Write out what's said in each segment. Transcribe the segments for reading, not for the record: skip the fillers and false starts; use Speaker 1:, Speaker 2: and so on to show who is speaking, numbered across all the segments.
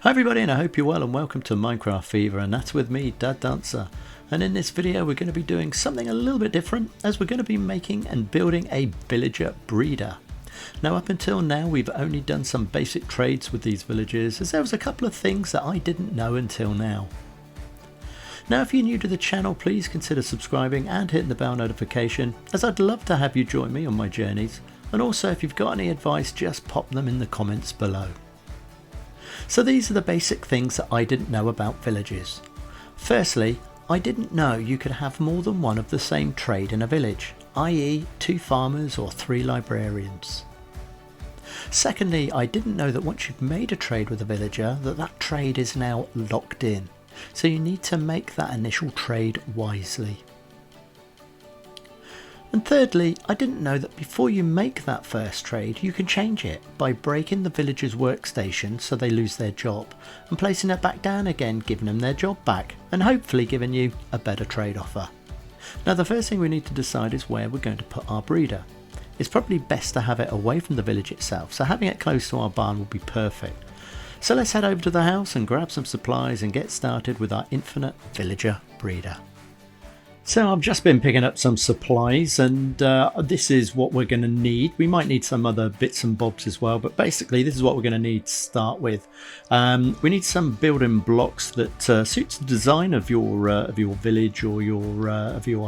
Speaker 1: Hi everybody, and I hope you're well, and welcome to Minecraft Fever, and that's with me, 𝗏𝗏𝗃𝗏𝗃. And in this video we're going to be doing something a little bit different, as we're going to be making and building a villager breeder. Now up until now we've only done some basic trades with these villagers, as there was a couple of things that I didn't know until now. Now if you're new to the channel, please consider subscribing and hitting the bell notification, as I'd love to have you join me on my journeys, and also if you've got any advice, just pop them in the comments below. So these are the basic things that I didn't know about villages. Firstly, I didn't know you could have more than one of the same trade in a village, i.e. 2 farmers or 3 librarians. Secondly, I didn't know that once you've made a trade with a villager, that trade is now locked in. So you need to make that initial trade wisely. And thirdly, I didn't know that before you make that first trade, you can change it by breaking the villager's workstation so they lose their job, and placing it back down again, giving them their job back, and hopefully giving you a better trade offer. Now the first thing we need to decide is where we're going to put our breeder. It's probably best to have it away from the village itself, so having it close to our barn will be perfect. So let's head over to the house and grab some supplies and get started with our infinite villager breeder. So I've just been picking up some supplies, and this is what we're going to need. We might need some other bits and bobs as well, but basically this is what we're going to need to start with. We need some building blocks that suits the design of your village or your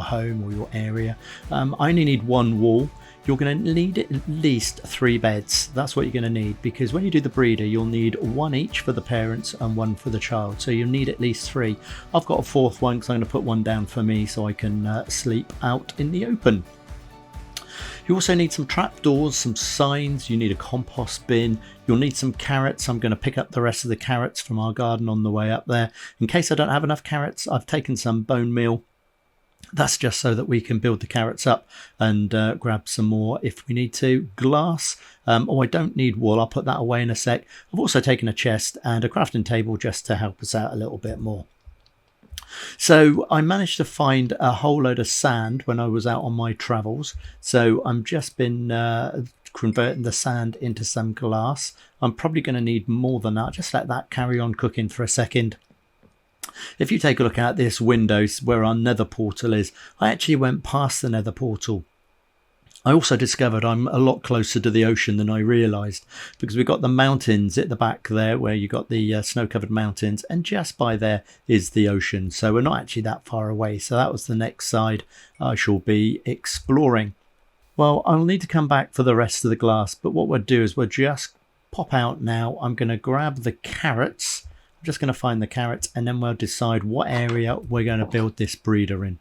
Speaker 1: home or your area. I only need 1 wall. You're going to need at least 3 beds. That's what you're going to need, because when you do the breeder you'll need 1 each for the parents and 1 for the child, so you'll need at least 3. I've got a 4th one because I'm going to put 1 down for me so I can sleep out in the open. You also need some trapdoors, some signs, you need a compost bin, you'll need some carrots. I'm going to pick up the rest of the carrots from our garden on the way up there. In case I don't have enough carrots, I've taken some bone meal. That's just so that we can build the carrots up and grab some more if we need to. Glass, oh I don't need wool, I'll put that away in a sec. I've also taken a chest and a crafting table just to help us out a little bit more. So I managed to find a whole load of sand when I was out on my travels. So I'm just been converting the sand into some glass. I'm probably going to need more than that. Just let that carry on cooking for a second. If you take a look at this window where our nether portal is, I actually went past the nether portal. I also discovered I'm a lot closer to the ocean than I realised, because we've got the mountains at the back there where you got the snow-covered mountains, and just by there is the ocean. So we're not actually that far away. So that was the next side I shall be exploring. Well, I'll need to come back for the rest of the glass, but what we'll do is we'll just pop out now. I'm going to grab the carrots. Just going to find the carrots, and then we'll decide what area we're going to build this breeder in.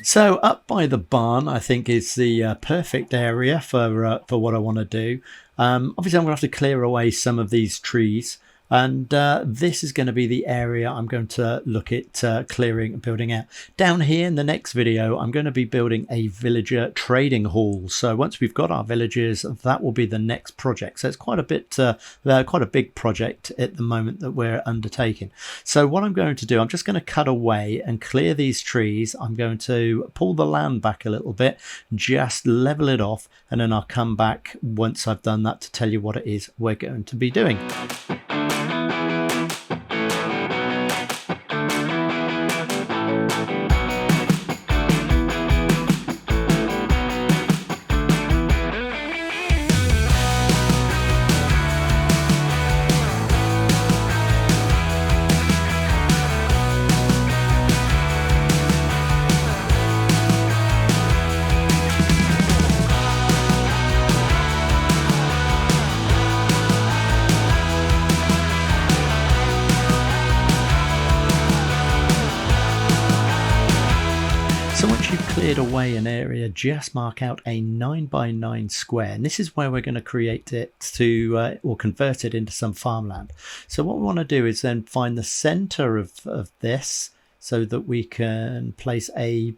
Speaker 1: So up by the barn, I think is the perfect area for what I want to do. Obviously, I'm going to have to clear away some of these trees, and this is going to be the area I'm going to look at clearing and building out. Down here in the next video, I'm going to be building a villager trading hall. So once we've got our villagers, that will be the next project. So it's quite a big project at the moment that we're undertaking. So what I'm going to do, I'm just going to cut away and clear these trees. I'm going to pull the land back a little bit, just level it off, and then I'll come back once I've done that to tell you what it is we're going to be doing. So once you've cleared away an area, just mark out a 9x9 square, and this is where we're going to create it to or convert it into some farmland. So what we want to do is then find the center of this. so that we can place a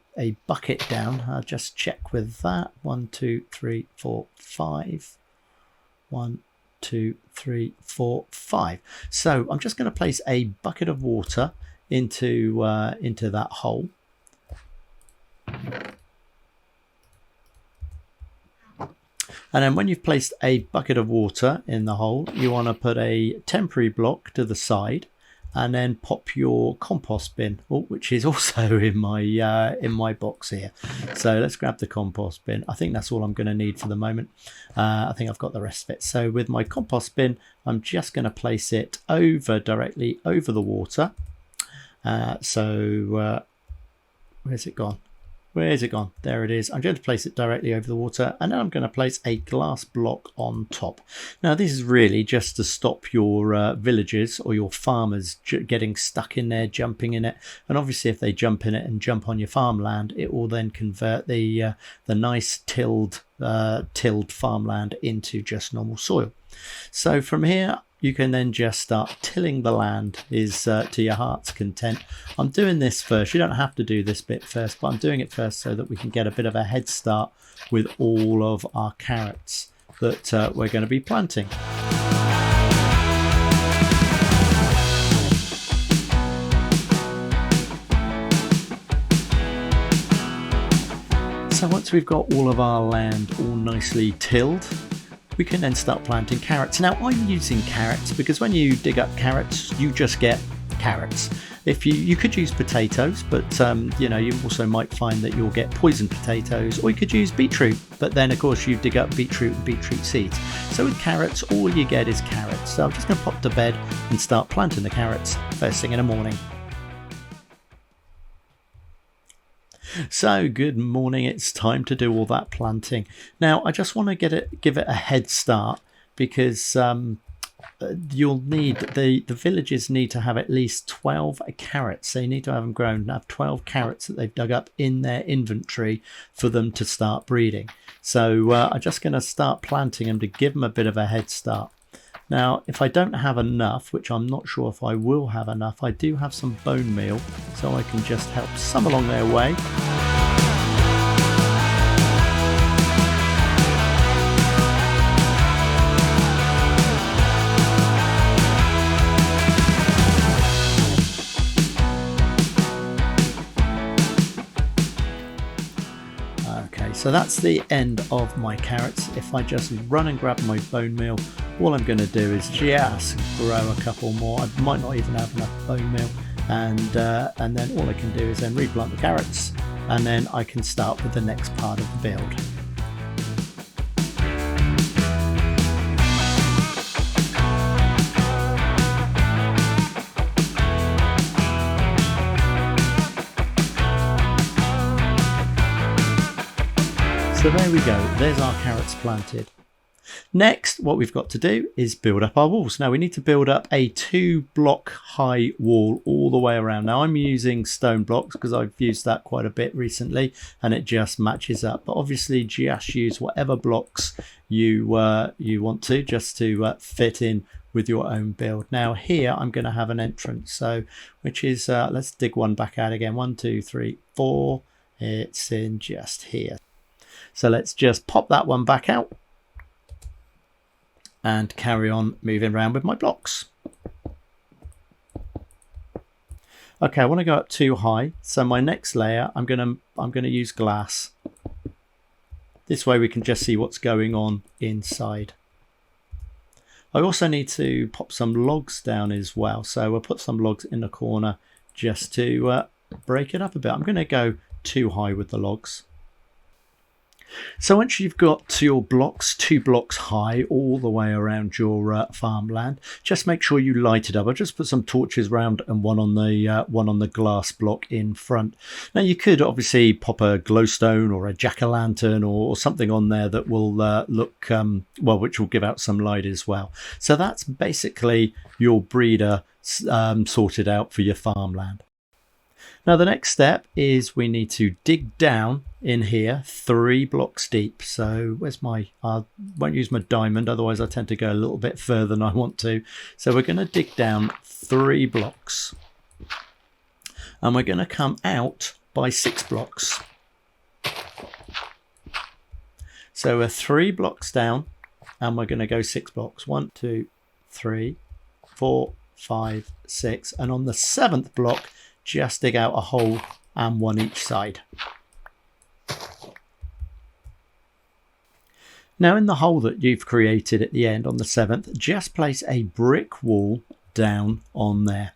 Speaker 1: bucket down. I'll just check with that. 1, 2, 3, 4, 5. 1, 2, 3, 4, 5. So I'm just going to place a bucket of water into that hole. And then when you've placed a bucket of water in the hole, you want to put a temporary block to the side and then pop your compost bin, which is also in my box here. So let's grab the compost bin. I think that's all I'm going to need for the moment. I think I've got the rest of it. So with my compost bin, I'm just going to place it directly over the water. Where's it gone? Where is it gone? There it is. I'm going to place it directly over the water, and then I'm going to place a glass block on top. Now this is really just to stop your villagers or your farmers getting stuck in there, jumping in it. And obviously if they jump in it and jump on your farmland, it will then convert the nice tilled farmland into just normal soil. So from here you can then just start tilling the land to your heart's content. I'm doing this first. You don't have to do this bit first, but I'm doing it first so that we can get a bit of a head start with all of our carrots that we're going to be planting. So once we've got all of our land all nicely tilled, we can then start planting carrots. Now I'm using carrots because when you dig up carrots, you just get carrots. If you could use potatoes, but you know, you also might find that you'll get poison potatoes, or you could use beetroot, but then of course you dig up beetroot and beetroot seeds. So with carrots, all you get is carrots. So I'm just going to pop to bed and start planting the carrots first thing in the morning. So good morning, it's time to do all that planting. Now I just want to give it a head start because you'll need the villagers need to have at least 12 carrots. They need to have them grown and have 12 carrots that they've dug up in their inventory for them to start breeding. So I'm just going to start planting them to give them a bit of a head start. Now, if I don't have enough, which I'm not sure if I will have enough, I do have some bone meal, so I can just help some along their way. So that's the end of my carrots. If I just run and grab my bone meal, all I'm going to do is just grow a couple more. I might not even have enough bone meal, and then all I can do is then replant the carrots, and then I can start with the next part of the build. So there we go, there's our carrots planted. Next, what we've got to do is build up our walls. Now we need to build up a 2-block high wall all the way around. Now I'm using stone blocks because I've used that quite a bit recently and it just matches up. But obviously just use whatever blocks you want to, just to fit in with your own build. Now here I'm going to have an entrance, so which is, let's dig one back out again. 1, 2, 3, 4. It's in just here. So let's just pop that one back out and carry on moving around with my blocks. Okay, I want to go up too high, so my next layer I'm gonna use glass. This way we can just see what's going on inside. I also need to pop some logs down as well, so we'll put some logs in the corner just to break it up a bit. I'm going to go too high with the logs. So once you've got your blocks 2 blocks high all the way around your farmland, just make sure you light it up. I'll just put some torches around and one on the glass block in front. Now you could obviously pop a glowstone or a jack-o'-lantern or something on there that will look well, which will give out some light as well. So that's basically your breeder sorted out for your farmland. Now the next step is we need to dig down in here 3 blocks deep. So where's my, I won't use my diamond, otherwise I tend to go a little bit further than I want to. So we're going to dig down 3 blocks. and we're going to come out by 6 blocks. So we're 3 blocks down, and we're going to go 6 blocks. 1, 2, 3, 4, 5, 6, and on the 7th block, just dig out a hole and 1 each side. Now in the hole that you've created at the end on the 7th, just place a brick wall down on there.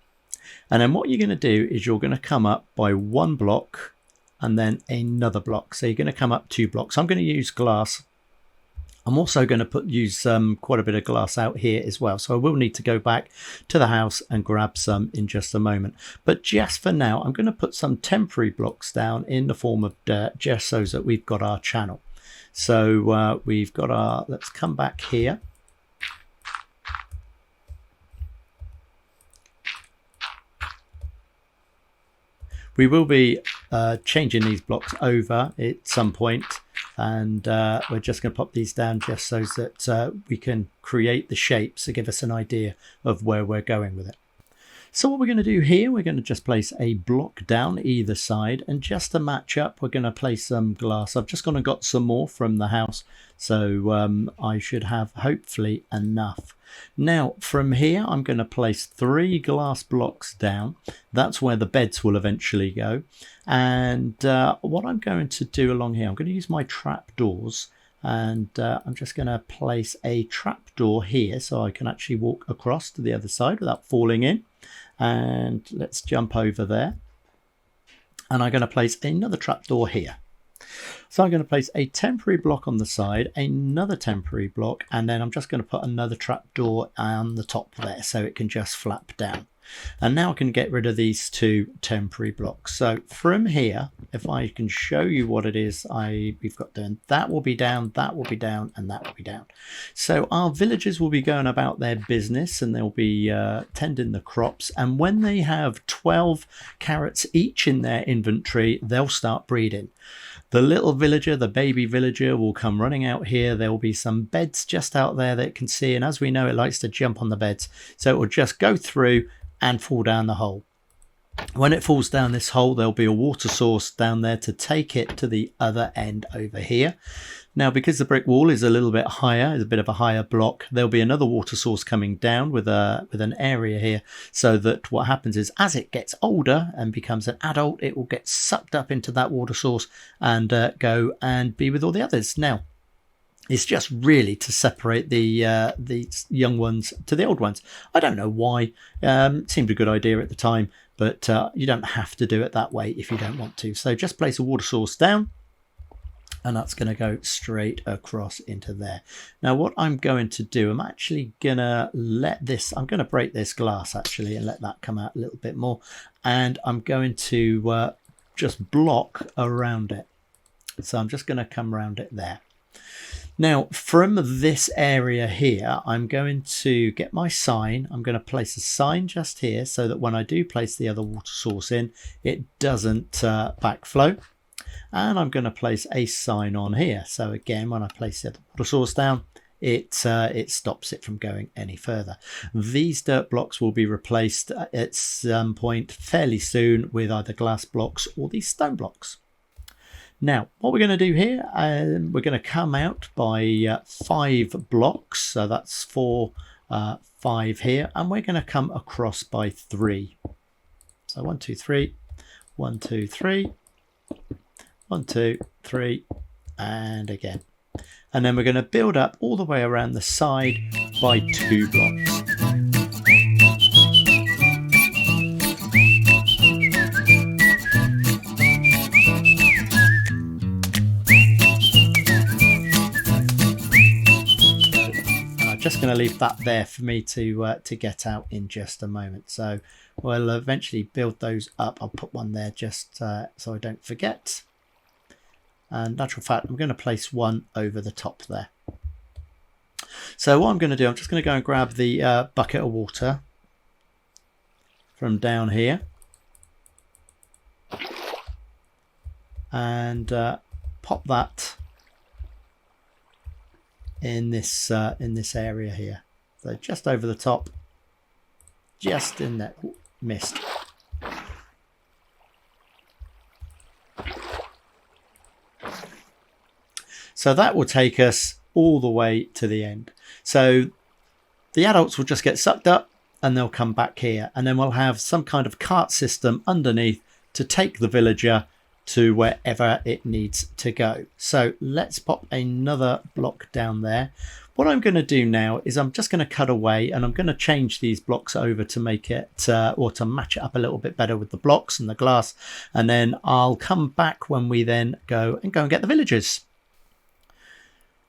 Speaker 1: And then what you're going to do is you're going to come up by 1 block and then another block. So you're going to come up 2 blocks. I'm going to use glass. I'm also going to use quite a bit of glass out here as well. So I will need to go back to the house and grab some in just a moment. But just for now, I'm going to put some temporary blocks down in the form of dirt, just so that we've got our channel. So we've got our, let's come back here. We will be changing these blocks over at some point, and we're just going to pop these down just so that we can create the shapes to give us an idea of where we're going with it. So what we're going to do here, we're going to just place a block down either side, and just to match up, we're going to place some glass. I've just gone and got some more from the house, so I should have hopefully enough. Now from here, I'm going to place 3 glass blocks down. That's where the beds will eventually go. And what I'm going to do along here, I'm going to use my trap doors, and I'm just going to place a trap door here so I can actually walk across to the other side without falling in. And let's jump over there, and I'm going to place another trapdoor here. So I'm going to place a temporary block on the side, another temporary block, and then I'm just going to put another trapdoor on the top there so it can just flap down. And now I can get rid of these 2 temporary blocks. So from here, if I can show you what it is we've got done, that will be down, that will be down, and that will be down. So our villagers will be going about their business, and they'll be tending the crops. And when they have 12 carrots each in their inventory, they'll start breeding. The little villager, the baby villager, will come running out here. There will be some beds just out there that it can see, and as we know, it likes to jump on the beds. So it will just go through and fall down the hole. When it falls down this hole, there'll be a water source down there to take it to the other end over here. Now, because the brick wall is a little bit higher, is a bit of a higher block, there'll be another water source coming down with an area here, so that what happens is as it gets older and becomes an adult, it will get sucked up into that water source and go and be with all the others. Now, it's just really to separate the young ones to the old ones. I don't know why. It seemed a good idea at the time, but you don't have to do it that way if you don't want to. So just place a water source down, and that's going to go straight across into there. Now what I'm going to do, I'm actually going to I'm going to break this glass actually and let that come out a little bit more. And I'm going to just block around it. So I'm just going to come around it there. Now from this area here, I'm going to get my sign. I'm going to place a sign just here so that when I do place the other water source in, it doesn't backflow. And I'm going to place a sign on here. So again, when I place the other water source down, it stops it from going any further. These dirt blocks will be replaced at some point fairly soon with either glass blocks or these stone blocks. Now, what we're going to do here, we're going to come out by 5 blocks. So that's 4, 5 here. And we're going to come across by 3. So 1, 2, 3, 1, 2, 3, 1, 2, 3, and again. And then we're going to build up all the way around the side by 2 blocks. Just going to leave that there for me to get out in just a moment. So we'll eventually build those up. I'll put one there just so I don't forget. And natural fact, I'm going to place one over the top there. So what I'm going to do, I'm just going to go and grab the bucket of water from down here and pop that in this area here. So just over the top, just in that mist. So that will take us all the way to the end. So the adults will just get sucked up and they'll come back here, and then we'll have some kind of cart system underneath to take the villager to wherever it needs to go. So let's pop another block down there. What I'm going to do now is I'm just going to cut away, and I'm going to change these blocks over to make it or to match it up a little bit better with the blocks and the glass, and then I'll come back when we then go and get the villagers.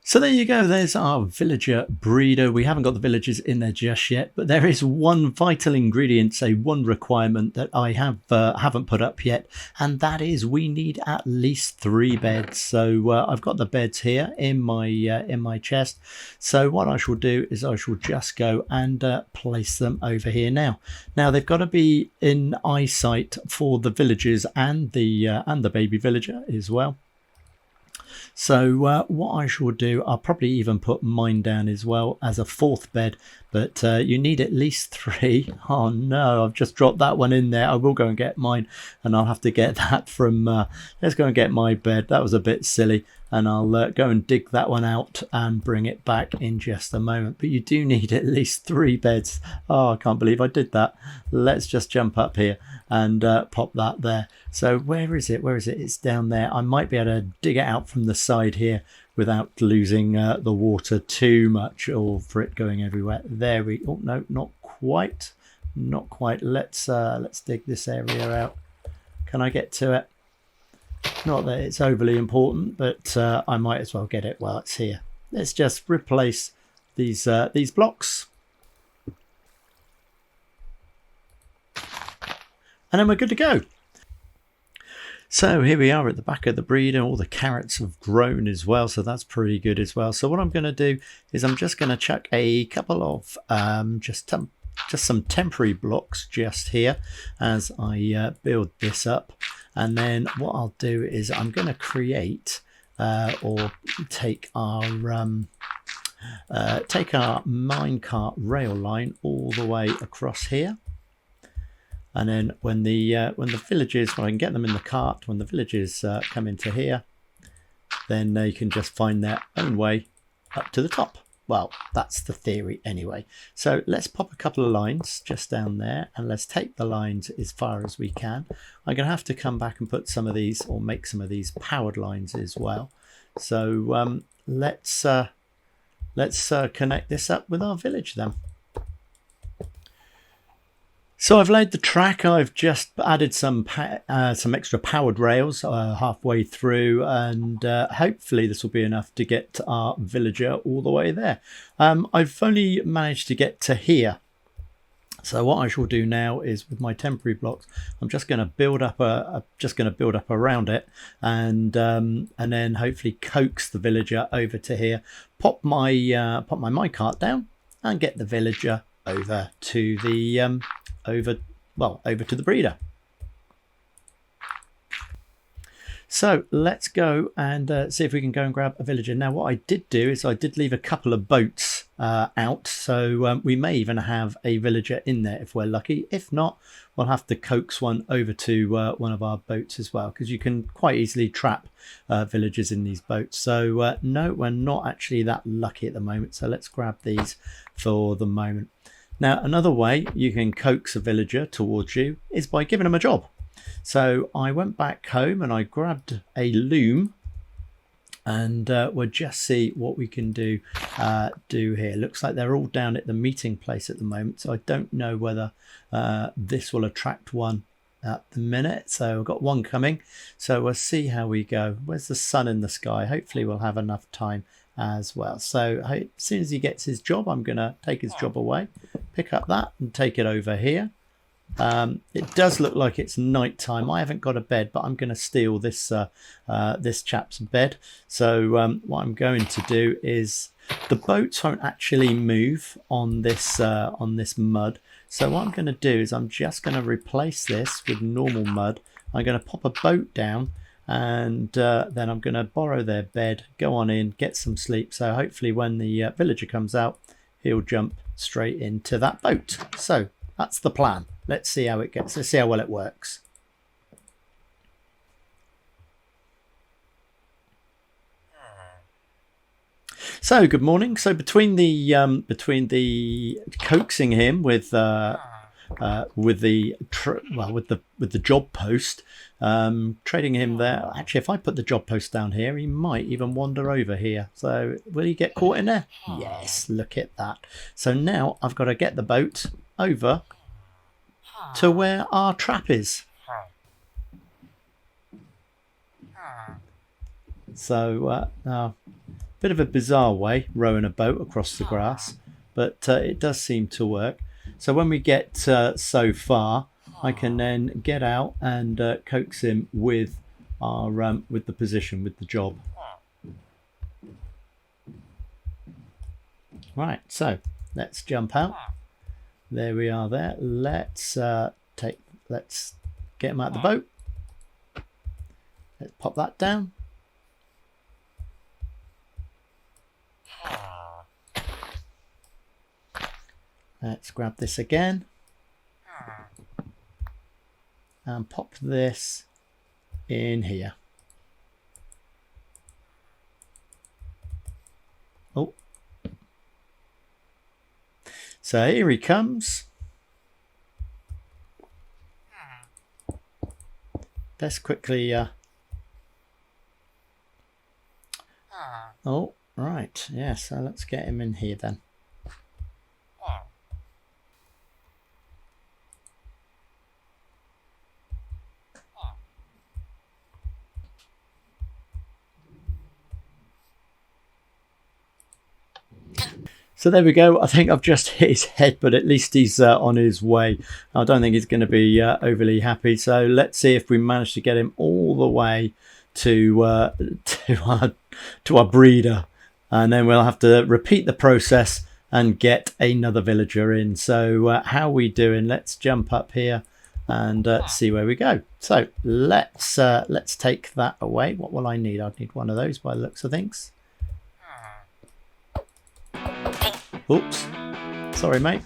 Speaker 1: So there you go, there's our villager breeder. We haven't got the villagers in there just yet, but there is one vital ingredient, say one requirement that I haven't put up yet, and that is we need at least 3 beds. So I've got the beds here in my chest. So what I shall do is I shall just go and place them over here now. Now they've got to be in eyesight for the villagers and the baby villager as well. So what I shall do, I'll probably even put mine down as well as a 4th bed, but you need at least 3. Oh no, I've just dropped that one in there. I will go and get mine, and I'll have to get that from, let's go and get my bed. That was a bit silly, and I'll go and dig that one out and bring it back in just a moment. But you do need at least 3 beds. Oh, I can't believe I did that. Let's just jump up here and pop that there. So where is it? Where is it? It's down there. I might be able to dig it out from the side here without losing the water too much, or for it going everywhere. There we, oh no, not quite. Let's dig this area out. Can I get to it? Not that it's overly important, but I might as well get it while it's here. Let's just replace these blocks. And then we're good to go. So here we are at the back of the breeder. All the carrots have grown as well, so that's pretty good as well. So what I'm going to do is I'm just going to chuck a couple of just some temporary blocks just here as I build this up. And then what I'll do is I'm going to create or take our minecart rail line all the way across here. And then when the villagers, when I can get them in the cart, when the villagers come into here, then they can just find their own way up to the top. Well, that's the theory anyway. So let's pop a couple of lines just down there, and let's take the lines as far as we can. I'm going to have to come back and put some of these, or make some of these powered lines as well. So let's connect this up with our village then. So I've laid the track. I've just added some extra powered rails halfway through, and hopefully this will be enough to get our villager all the way there. I've only managed to get to here. So what I shall do now is, with my temporary blocks, I'm just going to build up around it, and then hopefully coax the villager over to here. Pop my minecart down and get the villager over to the over to the breeder. So let's go and see if we can go and grab a villager. Now what I did do is I did leave a couple of boats out, so we may even have a villager in there if we're lucky. If not, we'll have to coax one over to one of our boats as well, because you can quite easily trap villagers in these boats. So no, we're not actually that lucky at the moment, so let's grab these for the moment. Now, another way you can coax a villager towards you is by giving them a job. So I went back home and I grabbed a loom, and we'll just see what we can do here. Looks like they're all down at the meeting place at the moment, so I don't know whether this will attract one at the minute. So I've got one coming, so we'll see how we go. Where's the sun in the sky? Hopefully we'll have enough time as well. So as soon as he gets his job, I'm going to take his job away, pick up that and take it over here. It does look like it's night time. I haven't got a bed, but I'm going to steal this this chap's bed. So what I'm going to do is, the boats won't actually move on this mud. So what I'm going to do is I'm just going to replace this with normal mud. I'm going to pop a boat down, and then I'm going to borrow their bed, go on in, get some sleep. So hopefully when the villager comes out, he'll jump straight into that boat. So that's the plan. Let's see how it gets. Let's see how well it works. So good morning. So between the coaxing him with the job post, trading him there. Actually, if I put the job post down here, he might even wander over here. So will he get caught in there? Yes, look at that. So now I've got to get the boat over to where our trap is. So bit of a bizarre way rowing a boat across the grass, but it does seem to work. So when we get so far, I can then get out and coax him with our with the position, with the job. Right, so let's jump out. There we are. There. Let's get him out of the boat. Let's pop that down. Let's grab this again and pop this in here. Oh, so here he comes. Let's quickly oh, right, yeah, so let's get him in here then. So there we go. I think I've just hit his head, but at least he's on his way. I don't think he's going to be overly happy. So let's see if we manage to get him all the way to our breeder, and then we'll have to repeat the process and get another villager in. So how are we doing? Let's jump up here and see where we go. So let's take that away. What will I need? I'd need one of those by the looks of things. Oops, sorry mate.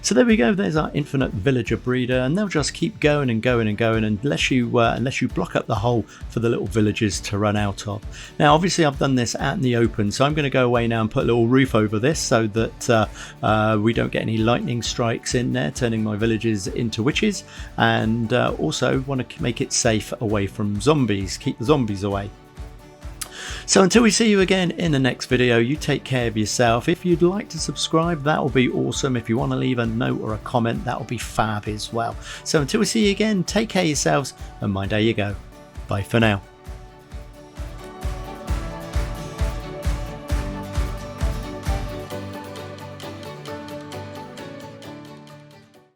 Speaker 1: So there we go, there's our infinite villager breeder, and they'll just keep going and going and going unless you block up the hole for the little villagers to run out of. Now obviously I've done this out in the open, so I'm going to go away now and put a little roof over this so that we don't get any lightning strikes in there turning my villagers into witches, and also want to make it safe away from zombies, keep the zombies away. So until we see you again in the next video, you take care of yourself. If you'd like to subscribe, that will be awesome. If you want to leave a note or a comment, that will be fab as well. So until we see you again, take care of yourselves and mind how you go. Bye for now.